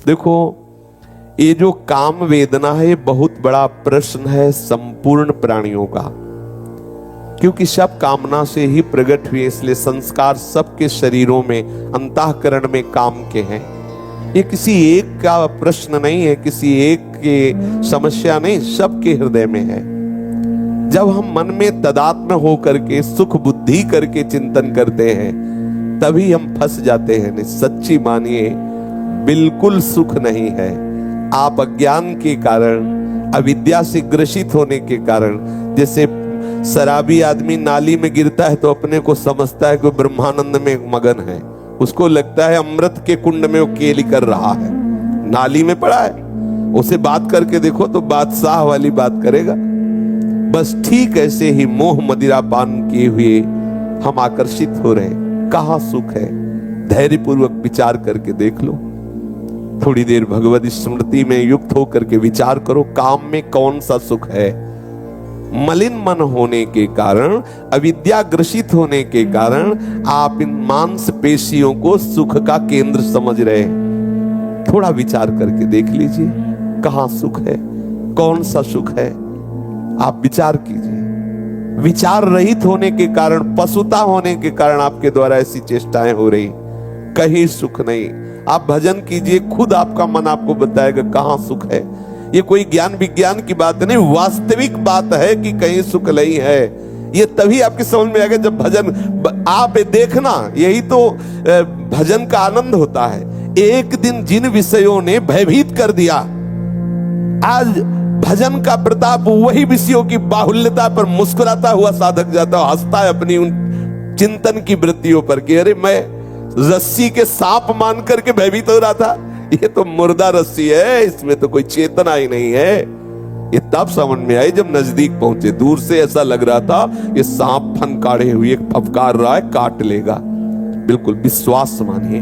देखो, ये जो काम वेदना है, ये बहुत बड़ा प्रश्न है संपूर्ण प्राणियों का, क्योंकि सब कामना से ही प्रकट हुए, इसलिए संस्कार सबके शरीरों में, अंतःकरण में काम के हैं। ये किसी एक का प्रश्न नहीं है, किसी एक की समस्या नहीं, सबके हृदय में है। जब हम मन में तादात्म्य होकर के सुख बुद्धि करके चिंतन करते हैं, तभी हम फंस जाते हैं। नहीं, सच्ची मानिए, बिल्कुल सुख नहीं है। आप अज्ञान के कारण, अविद्या से ग्रसित होने के कारण, जैसे शराबी आदमी नाली में गिरता है तो अपने को समझता है कि ब्रह्मानंद में मगन है, उसको लगता है अमृत के कुंड में वो केली कर रहा है, नाली में पड़ा है। उसे बात करके देखो तो बादशाह वाली बात करेगा। बस ठीक ऐसे ही मोह मदिरा पान किए हुए हम आकर्षित हो रहे हैं। कहां सुख है? धैर्यपूर्वक विचार करके देख लो। थोड़ी देर भगवत स्मृति में युक्त होकर के विचार करो, काम में कौन सा सुख है? मलिन मन होने के कारण, अविद्या ग्रसित होने के कारण आप इन मांसपेशियों को सुख का केंद्र समझ रहे हैं। थोड़ा विचार करके देख लीजिए, कहां सुख है, कौन सा सुख है? आप विचार कीजिए। विचार रहित होने के कारण, पशुता होने के कारण आपके द्वारा ऐसी चेष्टाएं हो रही, कहीं सुख नहीं। आप भजन कीजिए, खुद आपका मन आपको बताएगा कहां सुख है। ये कोई ज्ञान विज्ञान की बात नहीं, वास्तविक बात है कि कहीं सुख नहीं है। ये तभी आपकी समझ में आएगा जब भजन आप देखना। यही तो भजन का आनंद होता है। एक दिन जिन विषयों ने भयभीत कर दिया, आज भजन का प्रताप वही विषयों की बाहुल्यता पर मुस्कुराता हुआ साधक जाता हंसता है अपनी उन चिंतन की वृत्तियों पर कि अरे मैं रस्सी के सांप मान करके भयभीत हो रहा था, ये तो मुर्दा रस्सी है, इसमें तो कोई चेतना ही नहीं है। ये तब समझ में आई जब नजदीक पहुंचे। दूर से ऐसा लग रहा था ये सांप फनकाड़े हुए फफकार रहा है, काट लेगा। बिल्कुल विश्वास मानिए,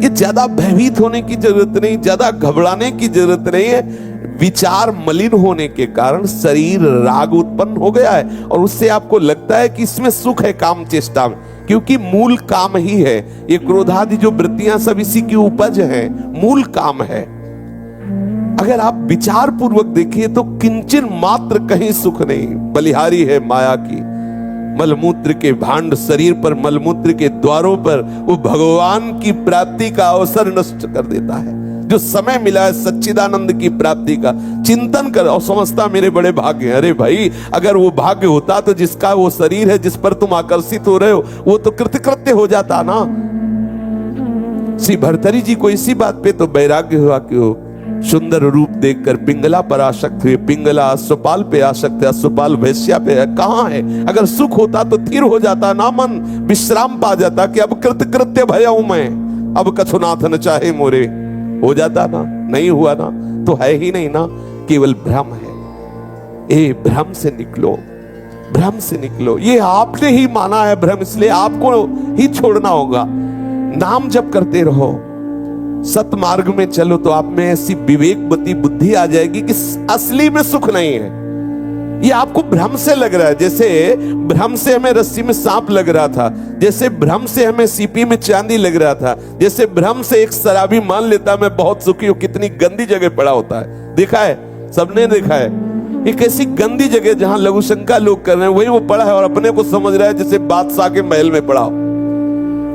ये ज्यादा भयभीत होने की जरूरत नहीं, ज्यादा घबराने की जरूरत नहीं है। विचार मलिन होने के कारण शरीर राग उत्पन्न हो गया है और उससे आपको लगता है कि इसमें सुख है, काम चेष्टा में, क्योंकि मूल काम ही है। ये क्रोधादि जो वृत्तियां सब इसी की उपज है, मूल काम है। अगर आप विचार पूर्वक देखिए तो किंचन मात्र कहीं सुख नहीं। बलिहारी है माया की, मलमूत्र के भांड शरीर पर, मलमूत्र के द्वारों पर वो भगवान की प्राप्ति का अवसर नष्ट कर देता है। जो समय मिला है सच्चिदानंद की प्राप्ति का, चिंतन कर और समझता मेरे बड़े भाग्य हैं। अरे भाई, अगर वो भाग्य होता तो जिसका वो शरीर है, जिस पर तुम आकर्षित हो रहे हो, वो तो कृतकृत्य हो जाता ना। श्री भर्तरी जी को इसी बात पे तो वैराग्य हुआ कि वो सुंदर रूप देखकर पिंगला पर आसक्त हुए, पिंगला अश्वपाल पे आसक्त है, अश्वपाल वैश्या पे है। कहां है? अगर सुख होता तो थिर हो जाता ना, मन विश्राम पा जाता कि अब कृतकृत्य भया हूं मैं, अब कछुनाथ न चाहे मोरे, हो जाता ना। नहीं हुआ ना, तो है ही नहीं ना, केवल भ्रम है। ए भ्रम से निकलो, भ्रम से निकलो। ये आपने ही माना है भ्रम, इसलिए आपको ही छोड़ना होगा। नाम जप करते रहो, सतमार्ग में चलो तो आप में ऐसी विवेकवती बुद्धि आ जाएगी कि असली में सुख नहीं है। ये आपको भ्रम से लग रहा है, जैसे भ्रम से हमें रस्सी में सांप लग रहा था, जैसे भ्रम से हमें सीपी में चांदी लग रहा था, जैसे भ्रम से एक शराबी मान लेता मैं बहुत सुखी हूं। कितनी गंदी जगह पड़ा होता है, देखा है, सबने देखा है। एक ऐसी गंदी जगह जहां लघुशंका लोग कर रहे हैं, वही वो पड़ा है और अपने को समझ रहा है जैसे बादशाह के महल में पड़ा हो।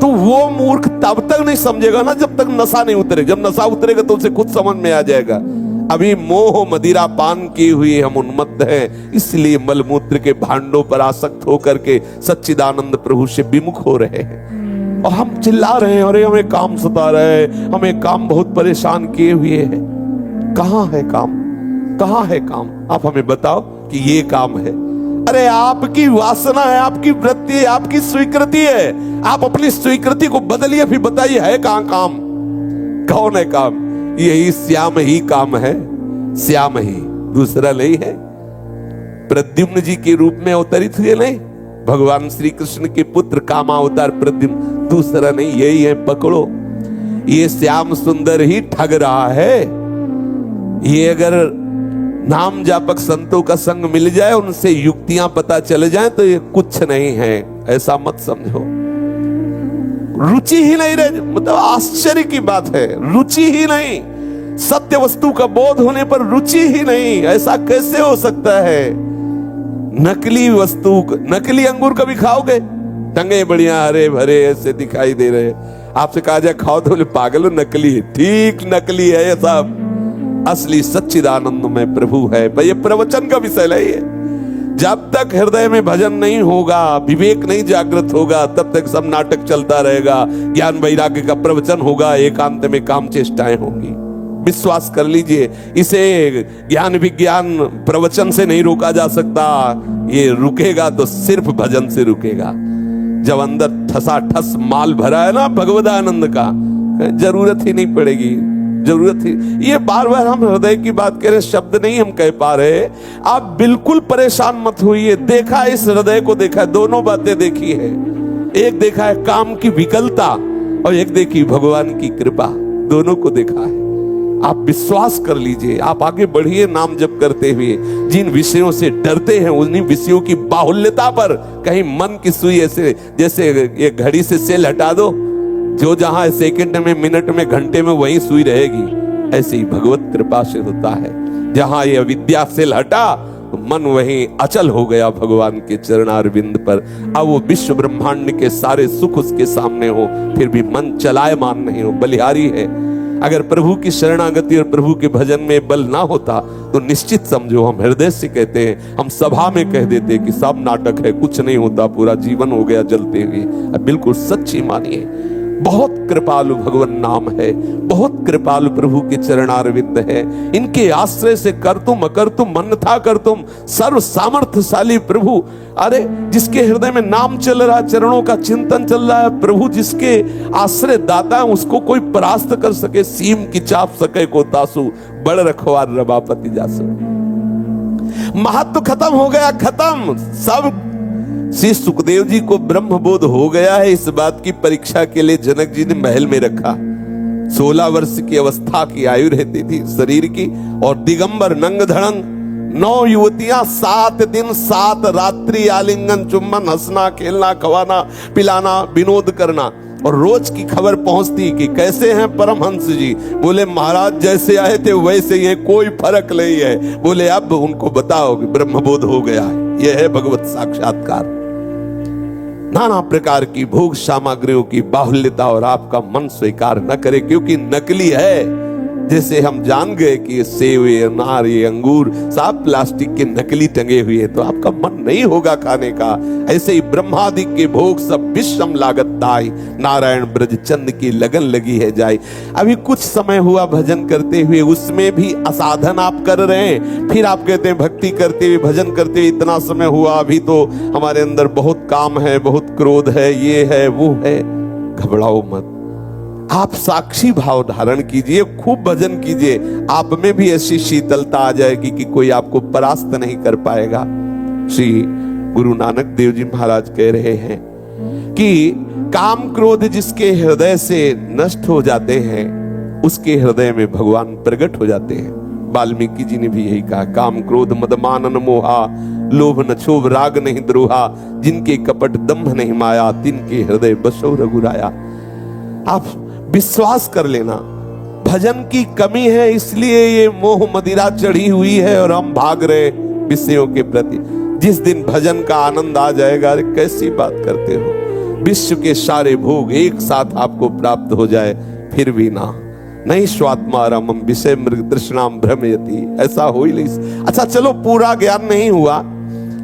तो वो मूर्ख तब तक नहीं समझेगा ना जब तक नशा नहीं उतरेगा। जब नशा उतरेगा तो उसे खुद समझ में आ जाएगा। अभी मोह मदिरा पान किए हुए हम उन्मत्त हैं, इसलिए मलमूत्र के भांडों पर आसक्त होकर के सच्चिदानंद प्रभु से विमुख हो रहे हैं। और हम चिल्ला रहे हैं, अरे हमें काम सता रहा है, हमें काम बहुत परेशान किए हुए है। कहां है काम? कहां है काम? आप हमें बताओ कि ये काम है। अरे आपकी वासना है, आपकी वृत्ति है, आपकी स्वीकृति है। आप अपनी स्वीकृति को बदलिए, फिर बताइए है कहां काम? कौन है काम? यही श्याम ही काम है, श्याम ही, दूसरा नहीं है। प्रद्युम्न जी के रूप में अवतरित हुए नहीं, भगवान श्री कृष्ण के पुत्र कामावतार प्रद्युम्न, दूसरा नहीं, यही है। पकड़ो, ये श्याम सुंदर ही ठग रहा है। ये अगर नाम जापक संतों का संग मिल जाए, उनसे युक्तियां पता चल जाए तो ये कुछ नहीं है, ऐसा मत समझो। रुचि ही नहीं रहे, मतलब आश्चर्य की बात है, रुचि ही नहीं। सत्य वस्तु का बोध होने पर रुचि ही नहीं। ऐसा कैसे हो सकता है? नकली वस्तु, नकली अंगूर कभी खाओगे? टंगे बढ़िया हरे भरे ऐसे दिखाई दे रहे, आपसे कहा जाए खाओ तो बोले पागल हो, नकली है। ठीक नकली है ये सब, असली सच्चिदानंद में प्रभु है। भाई ये प्रवचन का विषय नहीं है। जब तक हृदय में भजन नहीं होगा, विवेक नहीं जागृत होगा, तब तक सब नाटक चलता रहेगा। ज्ञान वैराग्य का प्रवचन होगा, एकांत में काम चेष्टाएं होंगी। विश्वास कर लीजिए, इसे ज्ञान विज्ञान प्रवचन से नहीं रोका जा सकता। ये रुकेगा तो सिर्फ भजन से रुकेगा। जब अंदर ठसाठस माल भरा है ना भगवदानंद का, जरूरत ही नहीं पड़ेगी, जरूरत ही। ये बार बार हम हृदय की बात कह रहे, शब्द नहीं हम कह पा रहे। आप बिल्कुल परेशान मत होइए। देखा इस हृदय को, देखा दोनों बातें देखी है। एक देखा है काम की विकलता और एक देखी भगवान की कृपा, दोनों को देखा है। आप विश्वास कर लीजिए, आप आगे बढ़िए नाम जप करते हुए। जिन विषयों से डरते हैं उन्हीं विषयों की बाहुल्यता पर कहीं मन की सुई ऐसे, जैसे ये घड़ी से सेल हटा दो, जो जहां सेकंड में, मिनट में, घंटे में वहीं सुई रहेगी। ऐसे ही भगवत कृपा से होता है। जहां ये विद्या सेल हटा तो मन वहीं अचल हो गया भगवान के चरणारविंद पर। अब वो विश्व ब्रह्मांड के सारे सुख उसके सामने हो, फिर भी मन चलायमान नहीं हो, बलिहारी है। अगर प्रभु की शरणागति और प्रभु के भजन में बल ना होता तो निश्चित समझो, हम हृदय से कहते हैं, हम सभा में कह देते कि सब नाटक है, कुछ नहीं होता, पूरा जीवन हो गया जलते हुए। अब बिल्कुल सच्ची मानिए, बहुत कृपालु भगवान नाम है, बहुत कृपालु प्रभु के चरणारविंद है। इनके आश्रय से कर तुम अकर तुम अन्यथा कर तुम, सर्व सामर्थ्यशाली प्रभु। अरे जिसके हृदय में नाम चल रहा है, चरणों का चिंतन चल रहा है, प्रभु जिसके आश्रय दाता है, उसको कोई परास्त कर सके? सीम की चाप सके को तासु, बड़ रखवार रबापति जासु। महत्व खत्म हो गया, खत्म सब। श्री सुखदेव जी को ब्रह्म बोध हो गया है, इस बात की परीक्षा के लिए जनक जी ने महल में रखा। 16 वर्ष की अवस्था की आयु रहती थी शरीर की, और दिगंबर नंग धड़ंग 9 युवतियां 7 दिन 7 रात्रि आलिंगन चुम्बन, हंसना खेलना खवाना पिलाना विनोद करना। और रोज की खबर पहुंचती कि कैसे हैं परमहंस जी। बोले महाराज जैसे आए थे वैसे ही है, कोई फर्क नहीं है। बोले अब उनको बताओ कि ब्रह्मबोध हो गया है। यह है भगवत साक्षात्कार। नाना प्रकार की भोग सामग्रियों की बाहुल्यता और आपका मन स्वीकार न करे, क्योंकि नकली है। जैसे हम जान गए कि ये सेब, ये अनार, ये अंगूर सब प्लास्टिक के नकली टंगे हुए, तो आपका मन नहीं होगा खाने का। ऐसे ही ब्रह्मादि के भोग सब विषम लागत दाई, नारायण ब्रज चंद की लगन लगी है जाई। अभी कुछ समय हुआ भजन करते हुए, उसमें भी असाधन आप कर रहे हैं। फिर आप कहते हैं भक्ति करते हुए, भजन करते हुए इतना समय हुआ, अभी तो हमारे अंदर बहुत काम है, बहुत क्रोध है, ये है वो है। घबराओ मत, आप साक्षी भाव धारण कीजिए, खूब भजन कीजिए। आप में भी ऐसी शीतलता आ जाएगी कि कोई आपको परास्त नहीं कर पाएगा। श्री गुरु नानक देव जी महाराज कह रहे हैं कि काम क्रोध जिसके हृदय से नष्ट हो जाते हैं, उसके हृदय में भगवान प्रकट हो जाते हैं। वाल्मीकि जी ने भी यही कहा, काम क्रोध मद मानन मोहा, लोभ न क्षोभ राग नहीं द्रोहा, जिनके कपट दंभ नहीं माया, तिनके हृदय बसो रघुराया। आप विश्वास कर लेना, भजन की कमी है इसलिए ये मोह मदिरा चढ़ी हुई है और हम भाग रहे विषयों के प्रति। जिस दिन भजन का आनंद आ जाएगा, अरे कैसी बात करते हो, विश्व के सारे भोग एक साथ आपको प्राप्त हो जाए फिर भी ना, नहीं स्वात्मा रमम विषय मृग तृष्णाम भ्रमयति, ऐसा हो ही नहीं। अच्छा चलो पूरा ज्ञान नहीं हुआ,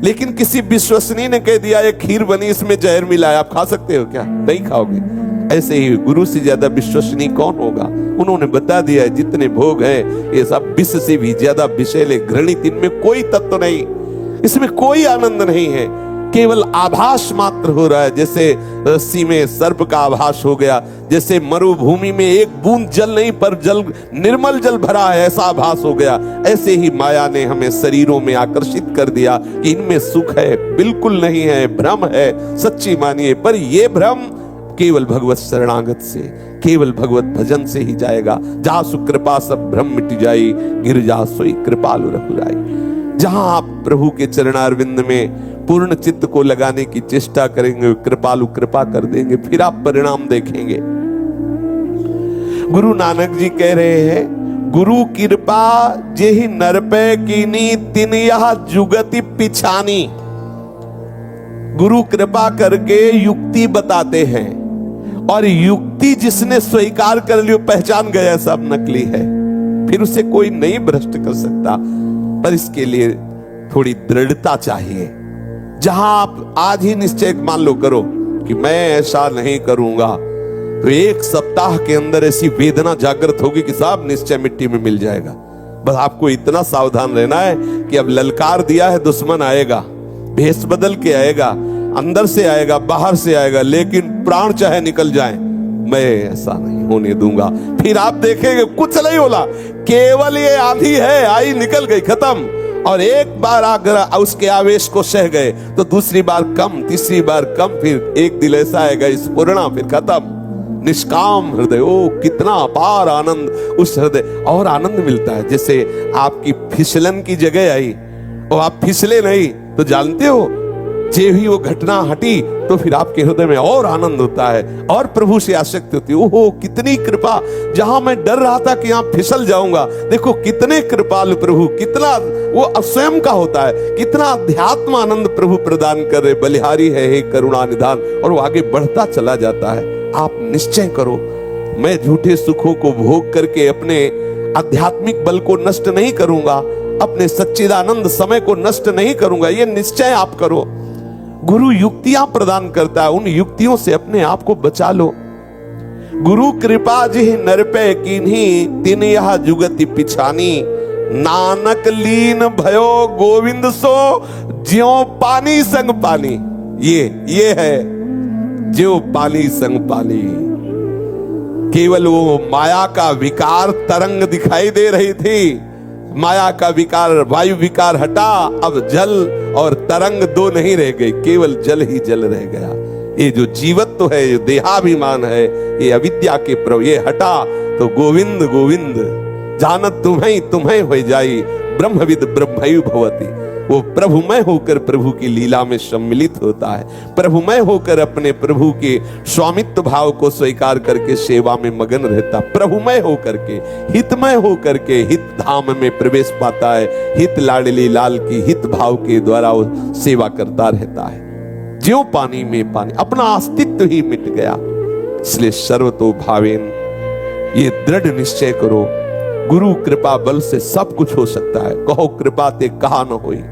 लेकिन किसी विश्वसनीय ने कह दिया ये खीर बनी इसमें जहर मिला है, आप खा सकते हो क्या? नहीं खाओगे। ऐसे ही गुरु से ज्यादा विश्वसनीय कौन होगा? उन्होंने बता दिया है जितने भोग हैं ये सब विष से भी ज्यादा विषैले घृणित, इनमें कोई तत्व नहीं, इसमें कोई आनंद नहीं है, केवल आभास मात्र हो रहा है। जैसे रस्सी में सर्प का आभास हो गया, जैसे मरुभूमि में एक बूंद जल नहीं पर जल निर्मल जल भरा है ऐसा आभास हो गया। ऐसे ही माया ने हमें शरीरों में आकर्षित कर दिया कि इनमें सुख है, बिल्कुल नहीं है, भ्रम है। सच्ची मानिए, पर यह भ्रम केवल भगवत शरणागत से, केवल भगवत भजन से ही जाएगा। जहां सुकृपा सब भ्रम मिट जाई, गिर जा सोई कृपालु रघुराई। जहां आप प्रभु के चरणारविंद में पूर्ण चित्त को लगाने की चेष्टा करेंगे, कृपालु कृपा कर देंगे, फिर आप परिणाम देखेंगे। गुरु नानक जी कह रहे हैं, गुरु कृपा जेहि नर पे कीनी तिन यह जुगति पिछानी। गुरु कृपा करके युक्ति बताते हैं, और युक्ति जिसने स्वीकार कर ली पहचान गया सब नकली है, फिर उसे कोई नहीं भ्रष्ट कर सकता। पर इसके लिए थोड़ी दृढ़ता चाहिए। जहां आप आज ही निश्चय मान लो करो कि मैं ऐसा नहीं करूंगा, तो एक सप्ताह के अंदर ऐसी वेदना जागृत होगी कि सब निश्चय मिट्टी में मिल जाएगा। बस आपको इतना सावधान रहना है कि अब ललकार दिया है, दुश्मन आएगा, भेष बदल के आएगा, अंदर से आएगा, बाहर से आएगा, लेकिन प्राण चाहे निकल जाए, मैं ऐसा नहीं होने दूंगा। फिर आप देखेंगे कुछ नहीं होला, केवल ये आंधी है, आई निकल गई, खत्म। और एक बार अगर उसके आवेश को सह गए तो दूसरी बार कम, तीसरी बार कम, फिर एक दिल ऐसा आएगा स्फुरना, फिर खत्म। निष्काम हृदय, ओ कितना अपार आनंद उस हृदय, और आनंद मिलता है। जैसे आपकी फिसलन की जगह आई और आप फिसले नहीं, तो जानते हो जे ही वो घटना हटी तो फिर आपके हृदय में और आनंद होता है, और प्रभु से आसक्ति होती है। ओहो कितनी कृपा, जहां मैं डर रहा था कि यहां फिसल जाऊंगा, देखो कितने कृपालु प्रभु, कितना वो स्वयं का होता है, कितना अध्यात्म आनंद प्रभु प्रदान कर रहे, बलिहारी है हे करुणा निधान, और वो आगे बढ़ता चला जाता है। आप निश्चय करो, मैं झूठे सुखों को भोग करके अपने आध्यात्मिक बल को नष्ट नहीं करूंगा, अपने सच्चिदानंद समय को नष्ट नहीं करूंगा, ये निश्चय आप करो। गुरु युक्तियां प्रदान करता है, उन युक्तियों से अपने आप को बचा लो। गुरु कृपा जिहि नर पे कीन्ही तिन यह जुगति पिछानी। नानक लीन भयो गोविंद सो ज्यों पानी संग पानी। ये है ज्यों पानी संग पानी। केवल वो माया का विकार तरंग दिखाई दे रही थी, माया का विकार, वायु विकार हटा, अब जल और तरंग दो नहीं रह गए, केवल जल ही जल रह गया। ये जो जीवत्व है, ये देहाभिमान है, ये अविद्या के प्रभु, ये हटा तो गोविंद गोविंद जानत तुम्हें हो जाई, ब्रह्मविद ब्रह्मयु भवति। वो प्रभुमय होकर प्रभु की लीला में सम्मिलित होता है, प्रभुमय होकर अपने प्रभु के स्वामित्व भाव को स्वीकार करके सेवा में मगन रहता, प्रभुमय होकर के, हितमय होकर के हित धाम में प्रवेश पाता है, हित लाडली लाल की हित भाव के द्वारा वो सेवा करता रहता है। ज्यों पानी में पानी, अपना अस्तित्व ही मिट गया। इसलिए सर्वतो भावेन ये दृढ़ निश्चय करो, गुरु कृपा बल से सब कुछ हो सकता है। कहो कृपा ते कहा न होई।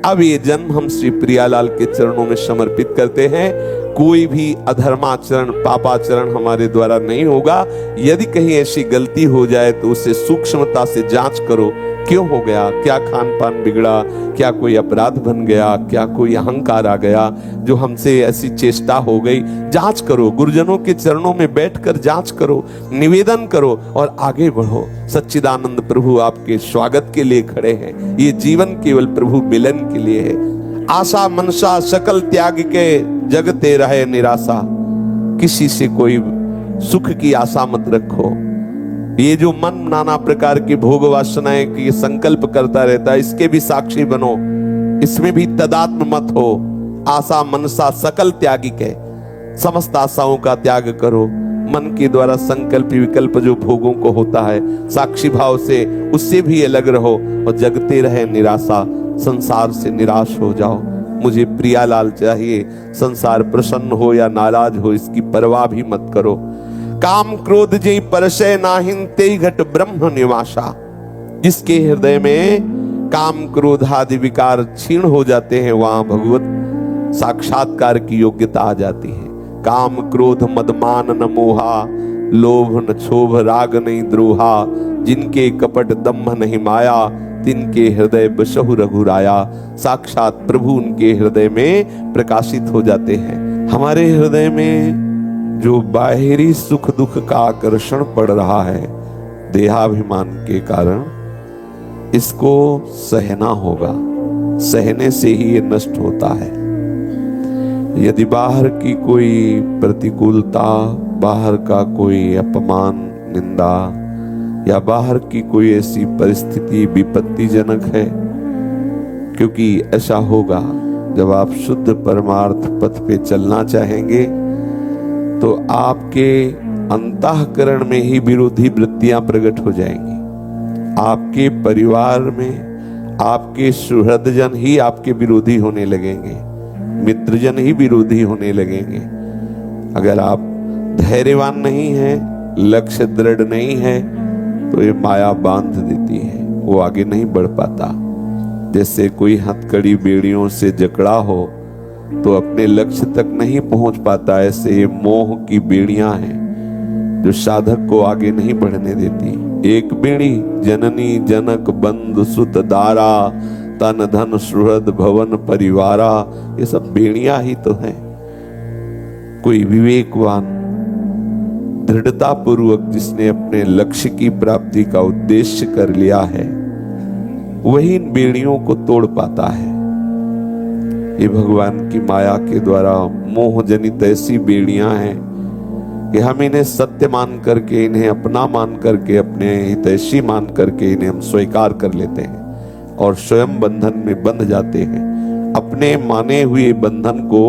अब ये जन्म हम श्री प्रियालाल के चरणों में समर्पित करते हैं। कोई भी अधर्माचरण, पापाचरण हमारे द्वारा नहीं होगा। यदि कहीं ऐसी गलती हो जाए तो उसे सूक्ष्मता से जांच करो, क्यों हो गया, क्या खान पान बिगड़ा, क्या कोई अपराध बन गया, क्या कोई अहंकार आ गया जो हमसे ऐसी चेष्टा हो गई। जांच करो, गुरुजनों के चरणों में बैठकर जांच करो, निवेदन करो और आगे बढ़ो। सच्चिदानंद प्रभु आपके स्वागत के लिए खड़े हैं। ये जीवन केवल प्रभु मिलन के लिए है। आशा मनसा सकल त्याग के जगते रहे निराशा। किसी से कोई सुख की आशा मत रखो। ये जो मन नाना प्रकार की भोग वासनाएं की संकल्प करता रहता है, इसके भी साक्षी बनो, इसमें भी तदात्म मत हो। आशा मनसा सकल त्यागी के, समस्त आशाओं का त्याग करो। मन के द्वारा संकल्प विकल्प जो भोगों को होता है, साक्षी भाव से उससे भी अलग रहो और जगते रहे निराशा। संसार से निराश हो जाओ। मुझे प्रियालाल चाहिए, संसार प्रसन्न हो या नाराज हो इसकी परवाह भी मत करो। काम क्रोध जय परशय नाहिन तेई घट ब्रह्म निवासा। जिसके हृदय में काम क्रोध आदि विकार क्षीण हो जाते हैं, वहां भगवत साक्षात्कार की योग्यता आ जाती है। काम क्रोध मद मान न मोहा, लोभ न क्षोभ राग नहीं द्रोहा। जिनके कपट दम्भ नहीं माया, तिनके हृदय बसहु रघुराया। साक्षात प्रभु उनके हृदय में प्रकाशित हो जाते हैं। हमारे हृदय में जो बाहरी सुख दुख का आकर्षण पड़ रहा है देहाभिमान के कारण, इसको सहना होगा। सहने से ही ये नष्ट होता है। यदि बाहर की कोई प्रतिकूलता, बाहर का कोई अपमान, निंदा या बाहर की कोई ऐसी परिस्थिति विपत्तिजनक है, क्योंकि ऐसा होगा जब आप शुद्ध परमार्थ पथ पे चलना चाहेंगे तो आपके अंतःकरण में ही विरोधी वृत्तियां प्रकट हो जाएंगी। आपके परिवार में आपके सुहृदजन ही आपके विरोधी होने लगेंगे, मित्रजन ही विरोधी होने लगेंगे। अगर आप धैर्यवान नहीं हैं, लक्ष्य दृढ़ नहीं है, तो ये माया बांध देती है, वो आगे नहीं बढ़ पाता। जैसे कोई हथकड़ी बेड़ियों से जकड़ा हो तो अपने लक्ष्य तक नहीं पहुंच पाता, ऐसे ये मोह की बेड़ियां हैं जो साधक को आगे नहीं बढ़ने देती। एक बेड़ी जननी जनक बंधु सुत दारा, तन धन सुहृद भवन परिवारा, ये सब बेड़ियां ही तो हैं। कोई विवेकवान दृढ़ता पूर्वक जिसने अपने लक्ष्य की प्राप्ति का उद्देश्य कर लिया है, वही इन बेड़ियों को तोड़ पाता है। ये भगवान की माया के द्वारा मोह जनित ऐसी बेड़ियां हैं कि हम इन्हें सत्य मान करके, इन्हें अपना मान करके, अपने हितैषी मान करके इन्हें हम स्वीकार कर लेते हैं और स्वयं बंधन में बंध जाते हैं। अपने माने हुए बंधन को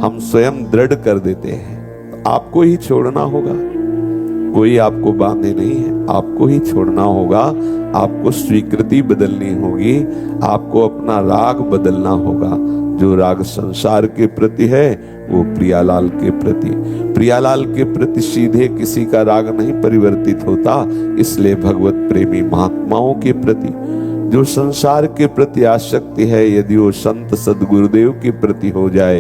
हम स्वयं दृढ़ कर देते हैं। आपको ही छोड़ना होगा, कोई आपको बांधे नहीं है, आपको ही छोड़ना होगा। आपको स्वीकृति बदलनी होगी, आपको अपना राग बदलना होगा। जो राग संसार के प्रति है वो प्रियालाल के प्रति, प्रियालाल के प्रति सीधे किसी का राग नहीं परिवर्तित होता। इसलिए भगवत प्रेमी महात्माओं के प्रति जो संसार के प्रति आसक्ति है, यदि वो संत सदगुरुदेव के प्रति हो जाए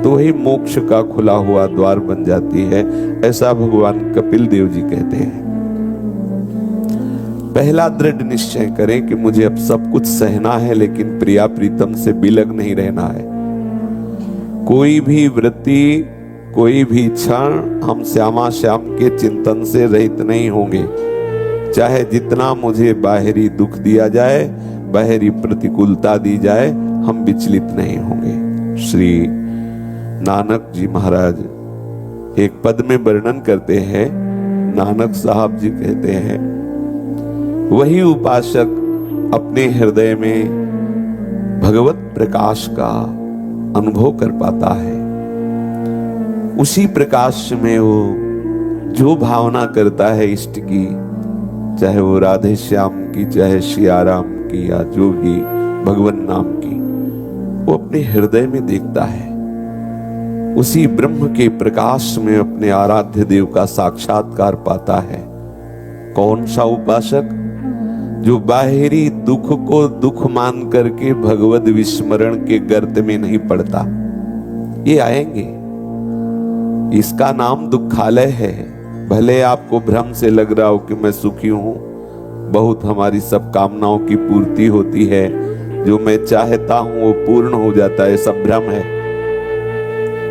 तो ही मोक्ष का खुला हुआ द्वार बन जाती है। ऐसा भगवान कपिल देव जी कहते हैं। पहला दृढ़ निश्चय करें कि मुझे अब सब कुछ सहना है, लेकिन प्रिया प्रीतम से बिलग नहीं रहना है। कोई भी वृत्ति, कोई भी क्षण हम श्यामा श्याम के चिंतन से रहित नहीं होंगे। चाहे जितना मुझे बाहरी दुख दिया जाए, बाहरी प्रतिकूलता दी जाए, हम विचलित नहीं होंगे। श्री नानक जी महाराज एक पद में वर्णन करते हैं। नानक साहब जी कहते हैं, वही उपासक अपने हृदय में भगवत प्रकाश का अनुभव कर पाता है। उसी प्रकाश में वो जो भावना करता है इष्ट की, चाहे वो राधे श्याम की, चाहे सियाराम की, या जो भी भगवान नाम की, वो अपने हृदय में देखता है। उसी ब्रह्म के प्रकाश में अपने आराध्य देव का साक्षात्कार पाता है। कौन सा उपासक? जो बाहरी दुख को दुख मान करके भगवत विस्मरण के गर्त में नहीं पड़ता। ये आएंगे, इसका नाम दुखालय है। भले आपको भ्रम से लग रहा हो कि मैं सुखी हूं, बहुत हमारी सब कामनाओं की पूर्ति होती है, जो मैं चाहता हूं वो पूर्ण हो जाता है, सब भ्रम है।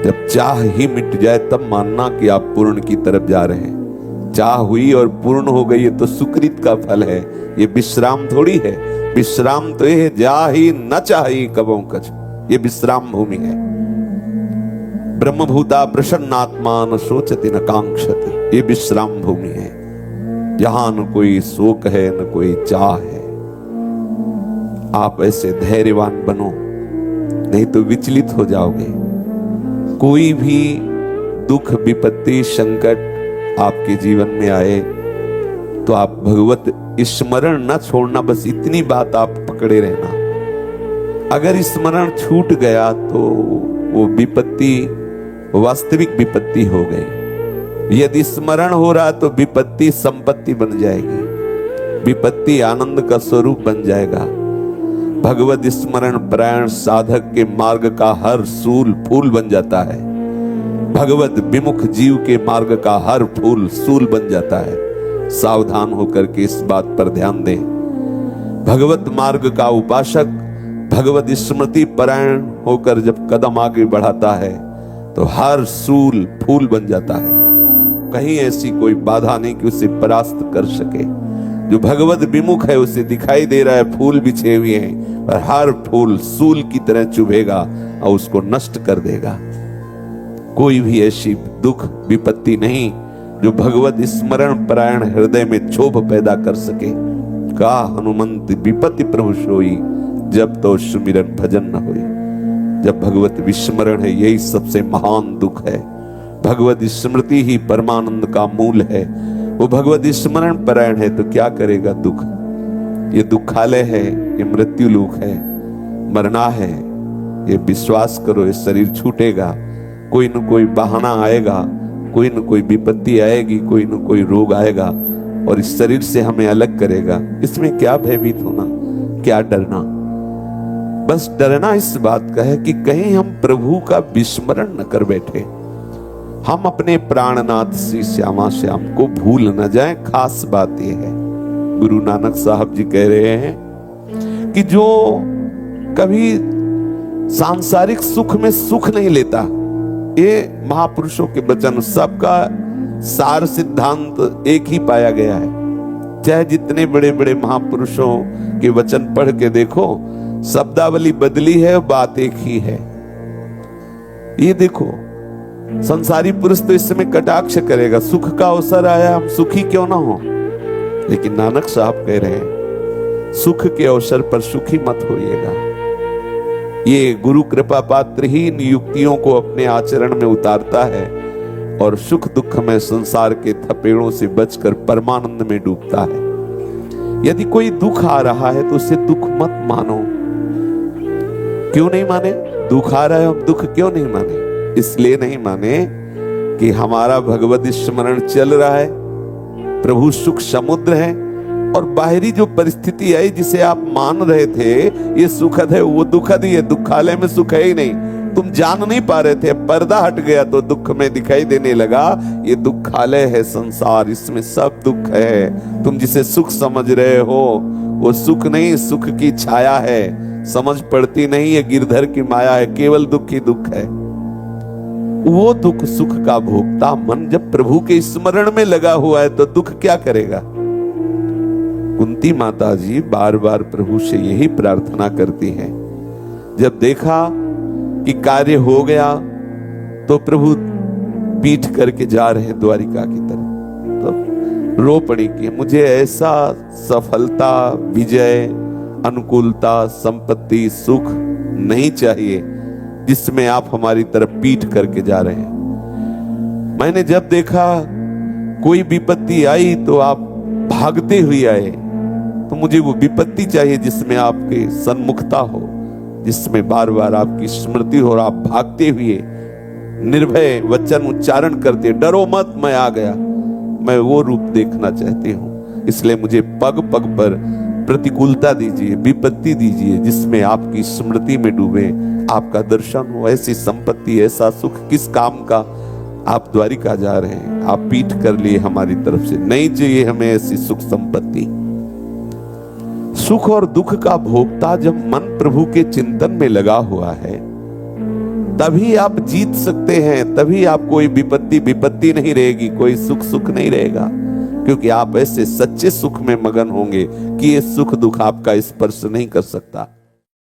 जब चाह ही मिट जाए तब मानना कि आप पूर्ण की तरफ जा रहे हैं। चाह हुई और पूर्ण हो गई, ये तो सुकृत का फल है, ये विश्राम थोड़ी है। विश्राम तो ये जा ही न चाही कबों कछ, ये विश्राम भूमि है। ब्रह्मभूता प्रसन्नात्मा न सोचति न कांक्षति, ये विश्राम भूमि है। यहां न कोई शोक है, न कोई चाह है। आप ऐसे धैर्यवान बनो, नहीं तो विचलित हो जाओगे। कोई भी दुख, विपत्ति, संकट आपके जीवन में आए तो आप भगवत स्मरण न छोड़ना, बस इतनी बात आप पकड़े रहना। अगर स्मरण छूट गया तो वो विपत्ति वास्तविक विपत्ति हो गई। यदि स्मरण हो रहा तो विपत्ति संपत्ति बन जाएगी, विपत्ति आनंद का स्वरूप बन जाएगा। भगवत स्मरण परायण साधक के मार्ग का हर सूल फूल बन जाता है। भगवत विमुख जीव के मार्ग का हर फूल सूल बन जाता है। सावधान होकर के इस बात पर ध्यान दें। भगवत मार्ग का उपासक भगवत स्मृति परायण होकर जब कदम आगे बढ़ाता है तो हर सूल फूल बन जाता है। कहीं ऐसी कोई बाधा नहीं कि उसे परास्त कर सके। जो भगवत विमुख है उसे दिखाई दे रहा है फूल बिछे हुए हैं, और हर फूल सूल की तरह चुभेगा और उसको नष्ट कर देगा। कोई भी ऐसी दुख विपत्ति नहीं जो भगवत स्मरण परायण हृदय में क्षोभ पैदा कर सके। का हनुमंत विपत्ति प्रभु सोई, जब तो सुमिरन भजन न होई। जब भगवत विस्मरण है, यही सबसे महान दुख है। भगवत स्मृति ही परमानंद का मूल है। वो भगवत स्मरण परायण है तो क्या करेगा दुख? ये दुखालय है, ये मृत्यु लोक है, मरना है, ये विश्वास करो, ये शरीर छूटेगा, कोई न कोई बहाना आएगा, कोई न कोई विपत्ति आएगी, कोई न कोई रोग आएगा और इस शरीर से हमें अलग करेगा। इसमें क्या भयभीत होना, क्या डरना। बस डरना इस बात का है कि कहीं हम प्रभु का विस्मरण न कर बैठे, हम अपने प्राणनाथ श्री श्यामा श्याम को भूल न जाएं। खास बात यह है, गुरु नानक साहब जी कह रहे हैं कि जो कभी सांसारिक सुख में सुख नहीं लेता, ये महापुरुषों के वचन, सबका सार सिद्धांत एक ही पाया गया है। चाहे जितने बड़े बड़े महापुरुषों के वचन पढ़ के देखो, शब्दावली बदली है, बात एक ही है। ये देखो, संसारी पुरुष तो इस समय कटाक्ष करेगा, सुख का अवसर आया, हम सुखी क्यों ना हो। लेकिन नानक साहब कह रहे हैं, सुख के अवसर पर सुखी मत होइएगा। ये गुरु कृपा पात्र ही इन युक्तियों को अपने आचरण में उतारता है और सुख दुख में संसार के थपेड़ों से बचकर परमानंद में डूबता है। यदि कोई दुख आ रहा है तो उसे दुख मत मानो। क्यों नहीं माने? दुख आ रहा है, हम दुख क्यों नहीं माने? इसलिए नहीं माने कि हमारा भगवत स्मरण चल रहा है, प्रभु सुख समुद्र है, और बाहरी जो परिस्थिति आई जिसे आप मान रहे थे ये सुखद है, वो दुखद ही है। दुखालय में सुख है ही नहीं, तुम जान नहीं पा रहे थे, पर्दा हट गया तो दुख में दिखाई देने लगा। ये दुखालय है संसार, इसमें सब दुख है। तुम जिसे सुख समझ रहे हो वो सुख नहीं, सुख की छाया है, समझ पड़ती नहीं है, गिरधर की माया है, केवल दुख ही दुख है। वो दुख सुख का भोगता मन जब प्रभु के स्मरण में लगा हुआ है तो दुख क्या करेगा। कुंती माता जी बार बार प्रभु से यही प्रार्थना करती हैं। जब देखा कि कार्य हो गया तो प्रभु पीठ करके जा रहे हैं द्वारिका की तरफ, तो रो पड़ी कि मुझे ऐसा सफलता, विजय, अनुकूलता, संपत्ति, सुख नहीं चाहिए जिसमें आप हमारी तरफ पीठ करके जा रहे हैं। मैंने जब देखा कोई विपत्ति आई तो आप भागते हुए आए, तो मुझे वो विपत्ति चाहिए जिसमें आपके सन्मुखता हो, जिसमें बार बार आपकी स्मृति हो और आप भागते हुए निर्भय वचन उच्चारण करते, डरो मत मैं आ गया। मैं वो रूप देखना चाहती हूँ। इसलिए मुझे पग पग पर प्रतिकूलता दीजिए, विपत्ति दीजिए, जिसमें आपकी स्मृति में डूबे, आपका दर्शन हो। ऐसी संपत्ति, ऐसा सुख किस काम का। आप द्वारिका जा रहे हैं, आप पीठ कर लिए हमारी तरफ से, नहीं चाहिए हमें ऐसी सुख संपत्ति। सुख और दुख का भोगता जब मन प्रभु के चिंतन में लगा हुआ है तभी आप जीत सकते हैं, तभी आप कोई विपत्ति नहीं रहेगी, कोई सुख सुख नहीं रहेगा, क्योंकि आप ऐसे सच्चे सुख में मगन होंगे कि ये सुख दुख आपका स्पर्श नहीं कर सकता।